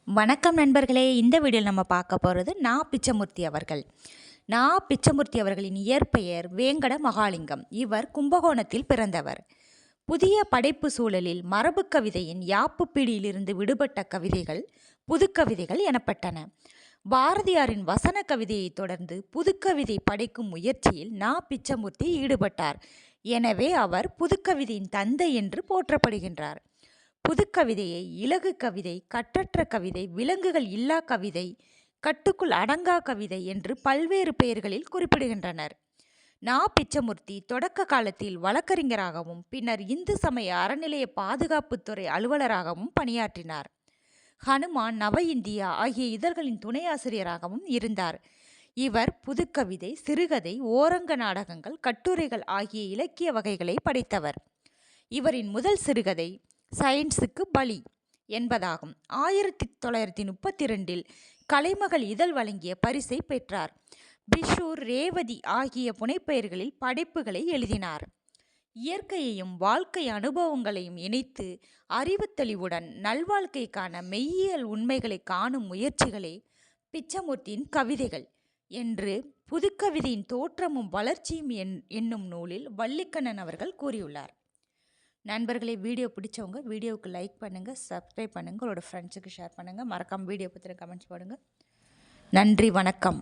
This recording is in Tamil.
வணக்கம் நண்பர்களே. இந்த வீடியோவில் நம்ம பார்க்க போகிறது பிச்சமூர்த்தி அவர்கள். பிச்சமூர்த்தி அவர்களின் இயற்பெயர் வேங்கட மகாலிங்கம். இவர் கும்பகோணத்தில் பிறந்தவர். புதிய படைப்பு சூழலில் மரபு கவிதையின் யாப்பு பிடியிலிருந்து விடுபட்ட கவிதைகள் புதுக்கவிதைகள் எனப்பட்டன. பாரதியாரின் வசன கவிதையை தொடர்ந்து புதுக்கவிதை படைக்கும் முயற்சியில் பிச்சமூர்த்தி ஈடுபட்டார். எனவே அவர் புதுக்கவிதையின் தந்தை என்று போற்றப்படுகின்றார். புதுக்கவிதையை இலகு கவிதை, கட்டற்ற கவிதை, விலங்குகள் இல்லா கவிதை, கட்டுக்குள் அடங்கா கவிதை என்று பல்வேறு பெயர்களில் குறிப்பிடுகின்றனர். பிச்சமூர்த்தி தொடக்க காலத்தில் வழக்கறிஞராகவும் பின்னர் இந்து சமய அறநிலைய பாதுகாப்புத்துறை அலுவலராகவும் பணியாற்றினார். ஹனுமான், நவ இந்தியா ஆகிய இதழ்களின் துணை ஆசிரியராகவும் இருந்தார். இவர் புதுக்கவிதை, சிறுகதை, ஓரங்க நாடகங்கள், கட்டுரைகள் ஆகிய இலக்கிய வகைகளை படைத்தவர். இவரின் முதல் சிறுகதை சயின்ஸுக்கு பலி என்பதாகும். 1932 கலைமகள் இதழ் வழங்கிய பரிசை பெற்றார். பிஷூர், ரேவதி ஆகிய புனைப்பெயர்களில் படைப்புகளை எழுதினார். இயற்கையையும் வாழ்க்கை அனுபவங்களையும் இணைத்து அறிவுத்தெளிவுடன் நல்வாழ்க்கைக்கான மெய்யியல் உண்மைகளை காணும் முயற்சிகளே பிச்சமூர்த்தியின் கவிதைகள் என்று புதுக்கவிதையின் தோற்றமும் வளர்ச்சியும் என்னும் நூலில் வள்ளிக்கண்ணன் அவர்கள் கூறியுள்ளார். நண்பர்களே, வீடியோ பிடிச்சவங்க வீடியோவுக்கு லைக் பண்ணுங்கள், சப்ஸ்கிரைப் பண்ணுங்கள், உங்களோட ஃப்ரெண்ட்ஸுக்கு ஷேர் பண்ணுங்கள். மறக்காமல் வீடியோ பற்றின கமெண்ட்ஸ் போடுங்க. நன்றி, வணக்கம்.